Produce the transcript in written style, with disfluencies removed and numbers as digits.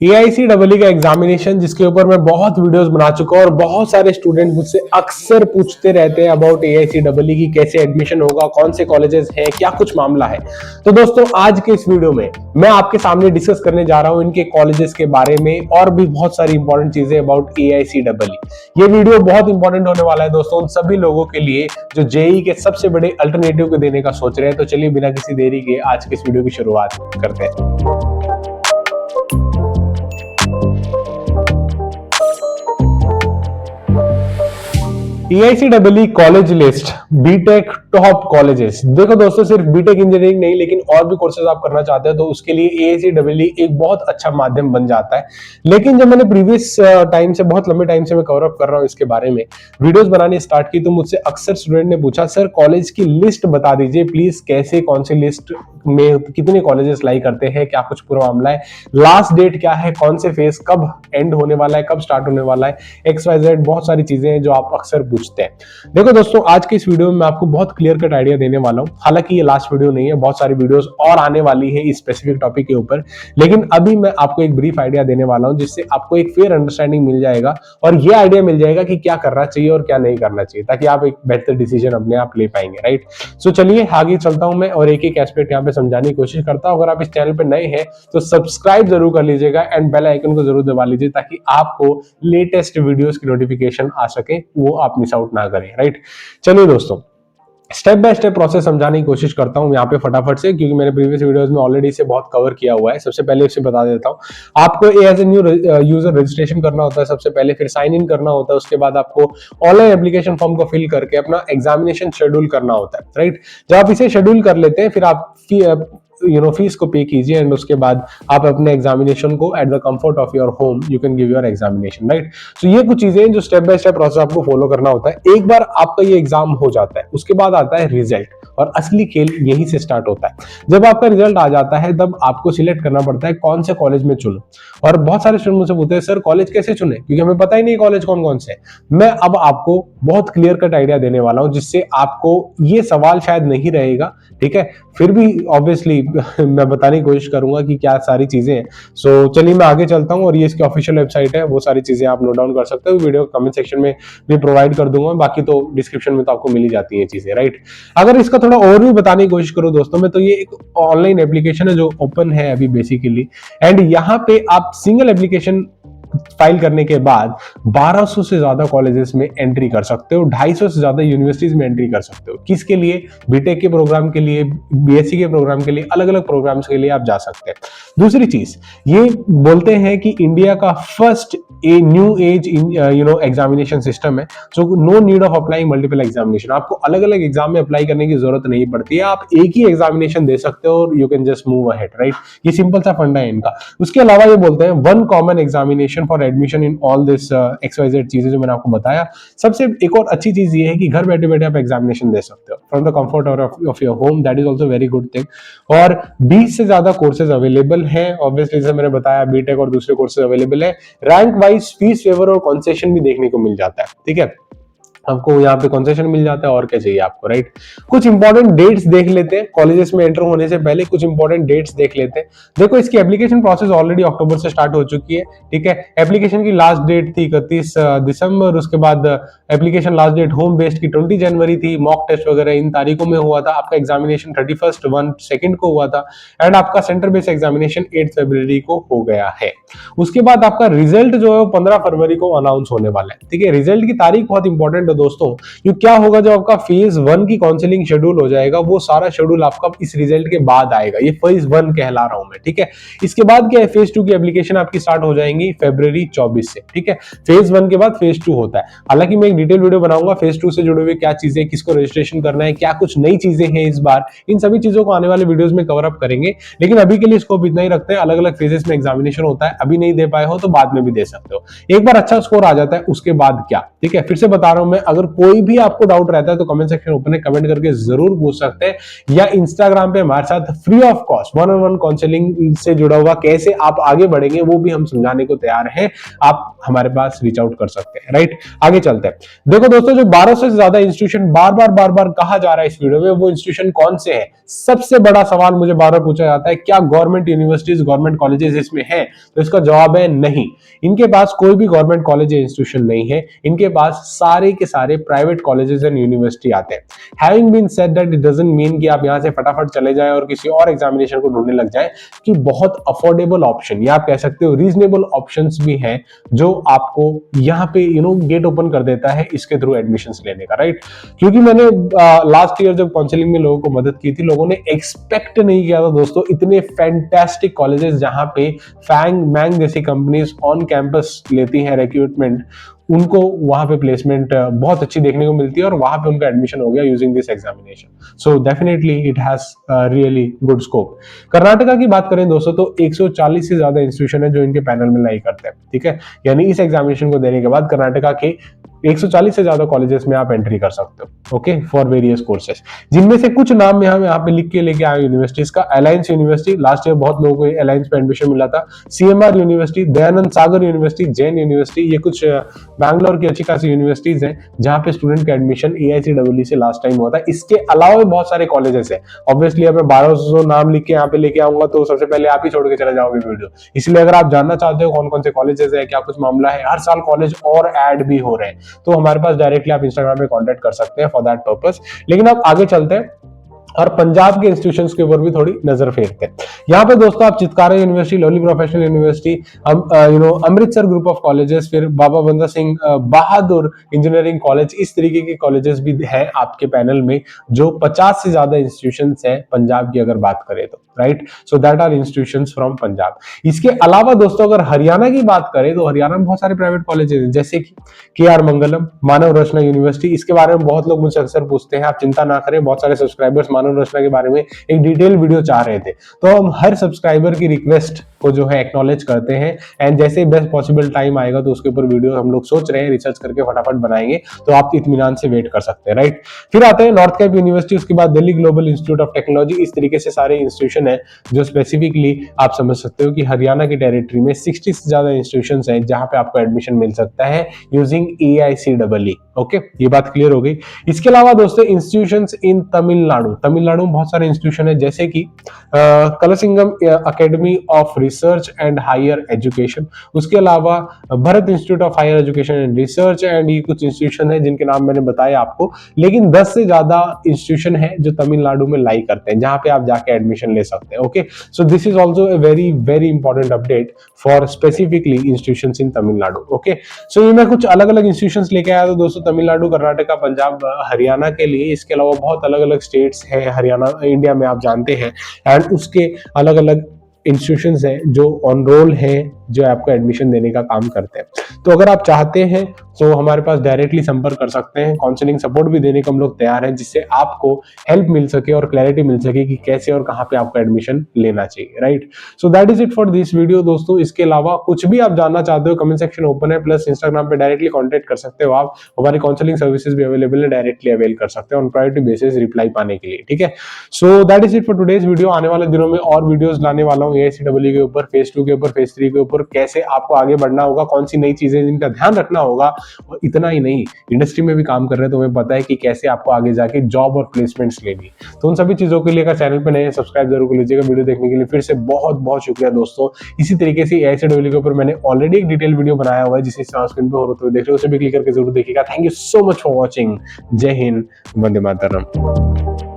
AICEE का examination जिसके ऊपर मैं बहुत वीडियोस बना चुका हूं और बहुत सारे स्टूडेंट मुझसे अक्सर पूछते रहते हैं अबाउट AICEE की कैसे एडमिशन होगा, कौन से कॉलेजेस हैं, क्या कुछ मामला है। तो दोस्तों आज के इस वीडियो में मैं आपके सामने डिस्कस करने जा रहा हूं इनके कॉलेजेस के बारे में और भी बहुत सारी इंपॉर्टेंट चीजें अबाउट AICEE। ये वीडियो बहुत इंपॉर्टेंट होने वाला है दोस्तों उन सभी लोगों के लिए जो जेई के सबसे बड़े अल्टरनेटिव को देने का सोच रहे हैं। तो चलिए बिना किसी देरी के आज के इस वीडियो की शुरुआत करते हैं। AICEE college list, BTech top colleges. देखो दोस्तों सिर्फ बीटेक इंजीनियरिंग नहीं लेकिन और भी कोर्सेज आप करना चाहते हैं तो उसके लिए AICEE एक बहुत अच्छा माध्यम बन जाता है। लेकिन जब मैंने प्रीवियस टाइम से बहुत लंबे टाइम से मैं कवर अप कर रहा हूँ इसके बारे में वीडियोस बनानी स्टार्ट की तो मुझसे अक्सर स्टूडेंट ने पूछा सर कॉलेज की लिस्ट बता दीजिए प्लीज, कैसे कौन सी लिस्ट में कितने कॉलेजेस लाई करते हैं, क्या कुछ पूरा मामला है, लास्ट डेट क्या है, कौन से फेज कब एंड होने वाला है, कब स्टार्ट होने वाला है, XYZ बहुत सारी चीजें हैं जो आप अक्सर पूछते हैं। देखो दोस्तों आज के इस वीडियो में मैं आपको बहुत क्लियर कट आइडिया देने वाला हूं। हालांकि ये लास्ट वीडियो नहीं है, बहुत सारी वीडियोस और आने वाली है इस स्पेसिफिक टॉपिक के ऊपर, लेकिन अभी मैं आपको एक ब्रीफ आइडिया देने वाला हूं जिससे आपको एक फेयर अंडरस्टैंडिंग मिल जाएगा और ये आइडिया मिल जाएगा कि क्या करना चाहिए और क्या नहीं करना चाहिए, ताकि आप एक बेहतर डिसीजन अपने आप ले पाएंगे। राइट, सो चलिए आगे चलता हूं मैं और एक एक एस्पेक्ट यहाँ पे समझाने की कोशिश करता हूं। अगर आप इस चैनल पे नए हैं तो सब्सक्राइब जरूर कर लीजिएगा एंड बेल आइकन को जरूर दबा लीजिए ताकि आपको लेटेस्ट वीडियोस की नोटिफिकेशन आ सके, वो आप मिस आउट ना करें। राइट, चलिए दोस्तों स्टेप बाय स्टेप प्रोसेस समझाने की कोशिश करता हूं यहाँ पे फटाफट से, क्योंकि मैंने प्रीवियस वीडियोस में ऑलरेडी इसे बहुत कवर किया हुआ है। सबसे पहले इसे बता देता हूं, आपको as a new user registration करना होता है सबसे पहले, फिर साइन इन करना होता है, उसके बाद आपको ऑनलाइन एप्लीकेशन फॉर्म को फिल करके अपना एग्जामिनेशन शेड्यूल करना होता है। राइट, जब आप इसे शेड्यूल कर लेते हैं फिर आप फीस को पे कीजिए एंड उसके बाद आप अपने एग्जामिनेशन को at the comfort of your home you can give your examination. Right, तो ये कुछ चीजें जो स्टेप बाय स्टेप प्रोसेस आपको फॉलो करना होता है। एक बार आपका ये एग्जाम हो जाता है उसके बाद आता है रिजल्ट और असली खेल यहीं से स्टार्ट होता है। जब आपका रिजल्ट आ जाता है तब आपको सिलेक्ट करना पड़ता है कौन से कॉलेज में चुनो। और बहुत सारे स्टूडेंट मुझसे पूछते हैं सर कॉलेज कैसे चुने, क्योंकि हमें पता ही नहीं कॉलेज कौन कौन से है। मैं अब आपको बहुत क्लियर कट आइडिया देने वाला हूं जिससे आपको ये सवाल शायद नहीं रहेगा। ठीक है, फिर भी ऑब्वियसली मैं बताने की कोशिश करूंगा कि क्या सारी चीजें हैं। सो चलिए मैं आगे चलता हूं और ये इसकी ऑफिशियल वेबसाइट है, वो सारी चीजें आप नोट डाउन कर सकते हो, वीडियो कमेंट सेक्शन में भी प्रोवाइड कर दूंगा, बाकी तो डिस्क्रिप्शन में तो आपको मिल ही जाती है चीजें। राइट, अगर इसका थोड़ा और भी बताने की कोशिश करूं दोस्तों में, तो ये एक ऑनलाइन एप्लीकेशन है जो ओपन है अभी बेसिकली, एंड यहाँ पे आप सिंगल एप्लीकेशन फाइल करने के बाद 1200 से ज्यादा कॉलेजेस में एंट्री कर सकते हो, 250 से ज्यादा यूनिवर्सिटीज में एंट्री कर सकते हो। किसके लिए? बीटेक के प्रोग्राम के लिए, बीएससी के प्रोग्राम के लिए, अलग अलग प्रोग्राम्स के लिए आप जा सकते हैं। दूसरी चीज ये बोलते हैं कि इंडिया का first a new age examination system है, so no need of applying multiple examination. आपको अलग अलग एग्जाम में अप्लाई करने की जरूरत नहीं पड़ती है, आप एक ही एग्जामिनेशन दे सकते हो और you can just move ahead. Right, ये सिंपल सा फंडा है इनका। उसके अलावा ये बोलते हैं one common examination for admission in all this XYZ चीजें जो मैंने आपको बताया। सबसे एक और अच्छी चीज ये है कि घर बैठे बैठे आप एग्जामिनेशन दे सकते हो from the comfort of your home, that is also very good thing. और 20 से ज्यादा कोर्सेज अवेलेबल हैं, ऑब्वियसली जैसे मैंने बताया बीटेक और दूसरे कोर्सेज अवेलेबल है। रैंक वाइज फीस वेवर और कंसेशन भी देखने को मिल जाता है। ठीक है, आपको यहाँ पे कंसेशन मिल जाता है, और क्या चाहिए आपको। राइट, कुछ इंपॉर्टेंट डेट्स देख लेते हैं, कॉलेजेस में एंटर होने से पहले कुछ इंपॉर्टेंट डेट्स देख लेते हैं। देखो इसकी एप्लीकेशन प्रोसेस ऑलरेडी अक्टूबर से स्टार्ट हो चुकी है। ठीक है, एप्लीकेशन की लास्ट डेट थी 31 दिसंबर, उसके बाद application last date home based की 20 जनवरी थी, मॉक टेस्ट वगैरह इन तारीखों में हुआ था। आपका एग्जामिनेशन 31 2 को हुआ था एंड आपका सेंटर बेस्ड एग्जामिनेशन 8 फरवरी को हो गया है। उसके बाद आपका रिजल्ट जो है 15 फरवरी को अनाउंस होने वाला है। ठीक है, रिजल्ट की तारीख बहुत इंपॉर्टेंट है दोस्तों। ये क्या होगा जब आपका फेज 1 की काउंसलिंग शेड्यूल हो जाएगा, वो सारा शेड्यूल आपका इस रिजल्ट के बाद आएगा। ये फेज 1 कहला रहा हूं मैं। ठीक है, इसके बाद क्या है, फेज 2 की एप्लीकेशन आपकी स्टार्ट हो जाएंगी फरवरी 24 से। ठीक है, फेज 1 के बाद फेज 2 होता है। हालांकि मैं एक डिटेल वीडियो बनाऊंगा फेज 2 से जुड़े हुए क्या चीजें, किसको रजिस्ट्रेशन करना है, क्या कुछ नई चीजें हैं इस बार, इन सभी चीजों को आने वाले वीडियोस में कवर अप करेंगे। लेकिन अभी के लिए स्कोप इतना ही रखते हैं, अलग अलग फेजेस में एग्जामिनेशन होता है, अभी नहीं दे पाए हो तो बाद में भी दे सकते हो। एक बार अच्छा स्कोर आ जाता है उसके बाद क्या, ठीक है, फिर से बता रहा हूं मैं, अगर कोई भी आपको डाउट रहता है तो कमेंट सेक्शन ओपन है, कमेंट करके जरूर पूछ सकते हैं, या इंस्टाग्राम पे हमारे साथ free of cost 1-on-1 counselling से जुड़ा हुआ कैसे आप आगे बढ़ेंगे वो भी हम समझाने को तैयार हैं, आप हमारे पास रीच आउट कर सकते हैं। राइट, आगे चलते हैं। देखो दोस्तों, जो 1200 से ज्यादा इंस्टीट्यूशन बार बार कहा जा रहा है इस वीडियो में, वो इंस्टीट्यूशन कौन से हैं? सबसे बड़ा सवाल मुझे बार बार पूछा जाता है, क्या गवर्नमेंट यूनिवर्सिटीज, गवर्नमेंट कॉलेजेस इसमें हैं? तो इसका जवाब है नहीं। इनके पास कोई भी गवर्नमेंट कॉलेज या इंस्टीट्यूशन नहीं है, इनके पास सारे के सारे प्राइवेट कॉलेजेस एंड यूनिवर्सिटी आते हैं। Having been said that, it doesn't mean कि आप यहां से फटाफट चले जाएं और किसी और एग्जामिनेशन को ढूंढने लग जाएं, कि बहुत अफोर्डेबल ऑप्शन या आप कह सकते हो रीजनेबल ऑप्शंस भी हैं जो आपको यहाँ पे गेट ओपन कर देता है इसके थ्रू एडमिशंस लेने का। राइट, क्योंकि मैंने लास्ट ईयर जब काउंसलिंग में लोगों को मदद की थी, लोगों ने एक्सपेक्ट नहीं किया था दोस्तों इतने फैंटास्टिक कॉलेजेस जहां पे फैंग मैंग जैसी कंपनीज ऑन कैंपस लेती हैं रिक्रूटमेंट, उनको वहां पे प्लेसमेंट बहुत अच्छी देखने को मिलती है और वहां पे उनका एडमिशन हो गया using this examination. So definitely it has really good scope. Karnataka की बात करें दोस्तों तो 140 से ज्यादा इंस्टीट्यूशन है जो इनके पैनल में लाई करते हैं। ठीक है, यानी इस एग्जामिनेशन को देने के बाद कर्नाटका के 140 से ज्यादा कॉलेजेस में आप एंट्री कर सकते हो, ओके, फॉर वेरियस कोर्सेज, जिनमें से कुछ नाम यहाँ पे लिख के लेके आए यूनिवर्सिटीज का। अलायंस यूनिवर्सिटी, लास्ट ईयर बहुत लोगों को अलायंस पे एडमिशन मिला था। CMR यूनिवर्सिटी, दयानंद सागर यूनिवर्सिटी, जैन यूनिवर्सिटी, ये कुछ बैंगलोर की अच्छी खासी यूनिवर्सिटीज हैं जहां पे स्टूडेंट का एडमिशन AICEE से लास्ट टाइम हुआ था। इसके अलावा भी बहुत सारे कॉलेजेस हैं। ऑब्वियसली अब मैं 1200 नाम लिख के यहाँ पे लेके आऊंगा तो सबसे पहले आप ही छोड़ के चले जाओगे वीडियो, इसलिए अगर आप जानना चाहते हो कौन कौन से कॉलेजेस है, क्या कुछ मामला है, हर साल कॉलेज और ऐड भी हो रहे हैं, तो हमारे पास डायरेक्टली आप इंस्टाग्राम पे कांटेक्ट कर सकते हैं फॉर दैट पर्पस। लेकिन अब आगे चलते हैं और पंजाब के इंस्टीट्यूशंस के ऊपर भी थोड़ी नजर फेरते हैं। यहाँ पे दोस्तों आप Chitkara university, lovely professional university, Amritsar group of colleges, फिर बाबा बंदा सिंह बहादुर इंजीनियरिंग कॉलेज, इस तरीके के कॉलेजेस भी हैं आपके पैनल में, जो 50 से ज्यादा इंस्टीट्यूशंस हैं पंजाब की अगर बात करें तो। Right, so that are institutions from Punjab. इसके अलावा दोस्तों अगर हरियाणा की बात करें तो हरियाणा में बहुत सारे प्राइवेट कॉलेजेस हैं, जैसे कि KR मंगलम, मानव रचना यूनिवर्सिटी। इसके बारे में बहुत लोग मुझसे अक्सर पूछते हैं, आप चिंता ना करें, बहुत सारे सब्सक्राइबर्स मानव रचना के बारे में एक डिटेल वीडियो चाह रहे थे, तो हम हर सब्सक्राइबर की रिक्वेस्ट को जो है एक्नॉलेज करते हैं, एंड जैसे बेस्ट पॉसिबल टाइम आएगा तो उसके ऊपर वीडियो हम लोग सोच रहे हैं रिसर्च करके फटाफट बनाएंगे, तो आप इत्मीनान से वेट कर सकते हैं। राइट, फिर आते हैं नॉर्थ कैप यूनिवर्सिटी, उसके बाद Delhi global institute of technology. इस तरीके से सारे इंस्टीट्यूशन है जो स्पेसिफिकली आप समझ सकते हो कि हरियाणा की टेरिटरी में 60 से ज्यादा इंस्टीट्यूशंस हैं जहां पे आपको एडमिशन मिल सकता है यूजिंग AICEE। ओके, ये बात क्लियर हो गई। इसके अलावा दोस्तों इंस्टीट्यूशंस इन तमिलनाडु में बहुत सारे इंस्टीट्यूशन है, जैसे कि Kalasalingam academy of research and higher education, उसके अलावा Bharath institute of higher education and research, and ये कुछ इंस्टीट्यूशन है जिनके नाम मैंने बताए आपको। लेकिन 10 से ज्यादा इंस्टीट्यूशन है जो तमिलनाडु में लाई करते हैं, जहां पे आप जाके एडमिशन ले सकते हैं। Okay, so this is also a very very important update for specifically institutions in Tamil Nadu. Okay, so ये मैं कुछ अलग अलग इंस्टीट्यूशंस लेके आया था दोस्तों, तमिलनाडु, कर्नाटका, पंजाब, हरियाणा के लिए। इसके अलावा बहुत अलग अलग स्टेट्स हैं हरियाणा इंडिया में, आप जानते हैं, एंड उसके अलग अलग इंस्टीट्यूशंस हैं जो ऑन रोल हैं, जो आपको एडमिशन देने का काम करते हैं। तो अगर आप चाहते हैं तो हमारे पास डायरेक्टली संपर्क कर सकते हैं, काउंसलिंग सपोर्ट भी देने को हम लोग तैयार हैं, जिससे आपको हेल्प मिल सके और क्लैरिटी मिल सके कि कैसे और कहां पे आपको एडमिशन लेना चाहिए। Right, so that is it for this video दोस्तों। इसके अलावा कुछ भी आप जानना चाहते हो, कमेंट सेक्शन ओपन है, प्लस इंस्टाग्राम पे डायरेक्टली कॉन्टेक्ट कर सकते हो आप, हमारी काउंसलिंग सर्विसेज भी अवेलेबल है, डायरेक्टली अवेल कर सकते हो ऑन प्रायोरिटी बेसिस रिप्लाई पाने के लिए। ठीक है, so that is it for today's video. आने वाले दिनों में और वीडियोस लाने वाला हूँ AICEE के ऊपर, फेज 2 के ऊपर, फेज 3 के ऊपर, कैसे आपको आगे बढ़ना होगा, कौन सी नई चीजें जिनका ध्यान रखना होगा। और इतना ही नहीं, इंडस्ट्री में भी काम कर रहे हैं तो हमें पता है कि कैसे आपको आगे जाके जॉब और प्लेसमेंट्स लेनी। तो उन सभी चीजों के लिए अगर चैनल पे नए हैं, सब्सक्राइब जरूर कर लीजिएगा। वीडियो देखने के लिए फिर से बहुत बहुत शुक्रिया दोस्तों। इसी तरीके से AICEE के ऊपर मैंने ऑलरेडी एक डिटेल वीडियो बनाया हुआ है, जिसे स्क्रीन पे हो तो देख रहे हो, उसे भी क्लिक करके जरूर देखिएगा। Thank you so much for watching. जय हिंद, वंदे मातरम।